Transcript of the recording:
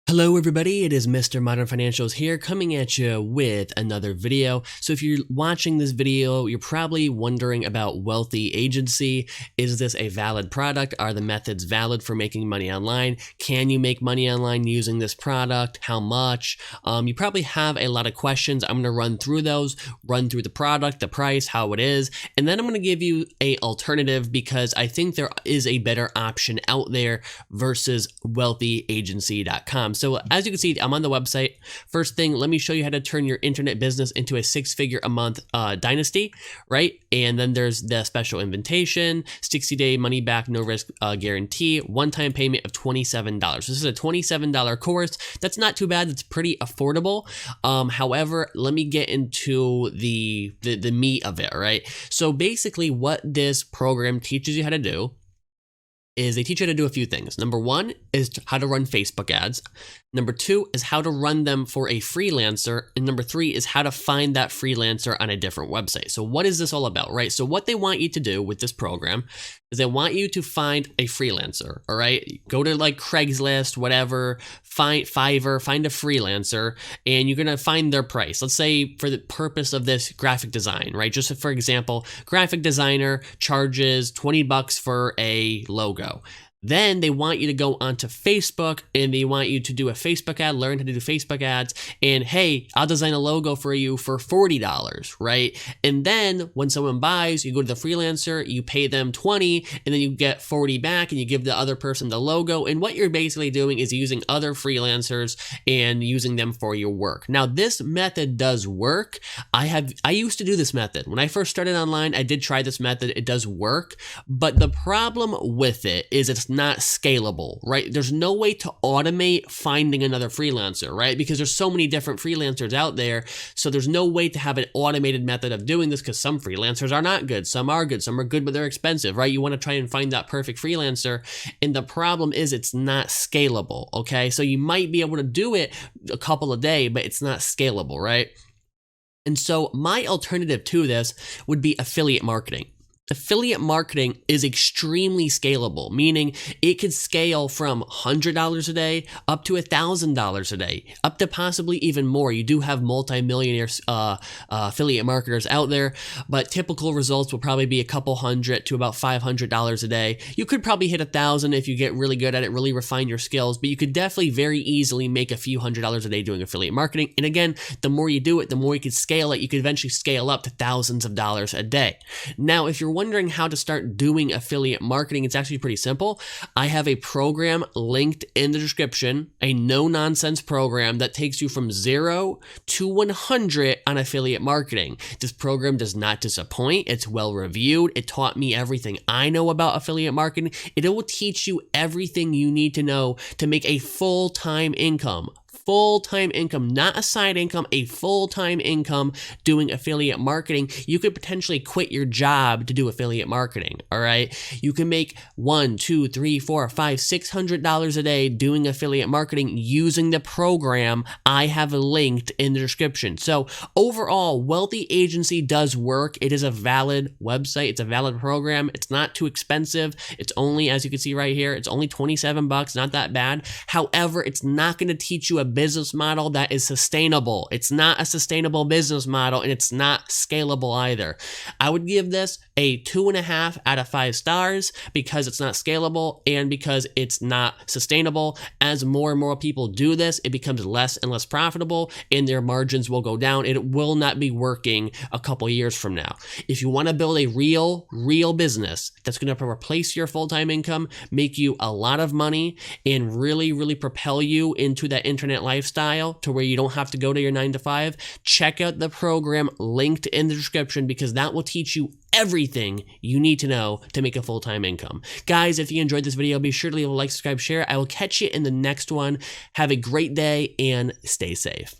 Hello everybody, it is Mr. Modern Financials here coming at you with another video. So if you're watching this video, you're probably wondering about Wealthy Agency. Is this a valid product? Are the methods valid for making money online? Can you make money online using this product? How much? You probably have a lot of questions. I'm going to run through those, run through the product, the price, how it is, and then I'm going to give you an alternative because I think there is a better option out there versus wealthyagency.com. So as you can see, I'm on the website. First thing, let me show you how to turn your internet business into a six-figure a month dynasty, right? And then there's the special invitation, 60-day money back, no risk guarantee, one-time payment of $27. This is a $27 course. That's not too bad. It's pretty affordable. However, let me get into the meat of it, right? So basically what this program teaches you how to do is they teach you how to do a few things. Number one is how to run Facebook ads. Number two is how to run them for a freelancer. And number three is how to find that freelancer on a different website. So what is this all about, right? So what they want you to do with this program is they want you to find a freelancer, all right? Go to like Craigslist, whatever, find Fiverr, find a freelancer, and you're gonna find their price. Let's say for the purpose of this graphic design, right? Just for example, graphic designer charges $20 for a logo. Then they want you to go onto Facebook and they want you to do a Facebook ad, learn how to do Facebook ads, and hey, I'll design a logo for you for $40, right? And then when someone buys, you go to the freelancer, you pay them $20, and then you get $40 back and you give the other person the logo. And what you're basically doing is using other freelancers and using them for your work. Now, this method does work. I used to do this method. When I first started online, I did try this method. It does work, but the problem with it is it's not scalable, right? There's no way to automate finding another freelancer, right? Because there's so many different freelancers out there. So there's no way to have an automated method of doing this because some freelancers are not good. Some are good, but they're expensive, right? You want to try and find that perfect freelancer. And the problem is it's not scalable, okay? So you might be able to do it a couple a day, but it's not scalable, right? And so my alternative to this would be affiliate marketing. Affiliate marketing is extremely scalable, meaning it could scale from $100 a day up to $1,000 a day, up to possibly even more. You do have multi-millionaire affiliate marketers out there, but typical results will probably be a couple hundred to about $500 a day. You could probably hit 1,000 if you get really good at it, really refine your skills, but you could definitely very easily make a few $100s a day doing affiliate marketing. And again, the more you do it, the more you could scale it. You could eventually scale up to thousands of dollars a day. Now, if you're wondering how to start doing affiliate marketing, it's actually pretty simple. I have a program linked in the description, a no-nonsense program that takes you from 0 to 100 on affiliate marketing. This program does not disappoint. It's well reviewed. It taught me everything I know about affiliate marketing. It will teach you everything you need to know to make a full-time income. Full-time income, not a side income, a full-time income doing affiliate marketing. You could potentially quit your job to do affiliate marketing, all right? You can make $100, $200, $300, $400, $500, $600 a day doing affiliate marketing using the program I have linked in the description. So overall, Wealthy Agency does work. It is a valid website. It's a valid program. It's not too expensive. It's only, as you can see right here, it's only $27, not that bad. However, it's not going to teach you a business model that is sustainable. It's not a sustainable business model and it's not scalable either. I would give this a 2.5 out of 5 stars because it's not scalable and because it's not sustainable. As more and more people do this, it becomes less and less profitable and their margins will go down. It will not be working a couple years from now. If you want to build a real business that's going to replace your full-time income, make you a lot of money and really propel you into that internet lifestyle to where you don't have to go to your 9 to 5, check out the program linked in the description because that will teach you everything you need to know to make a full-time income. Guys, if you enjoyed this video, be sure to leave a like, subscribe, share. I will catch you in the next one. Have a great day and stay safe.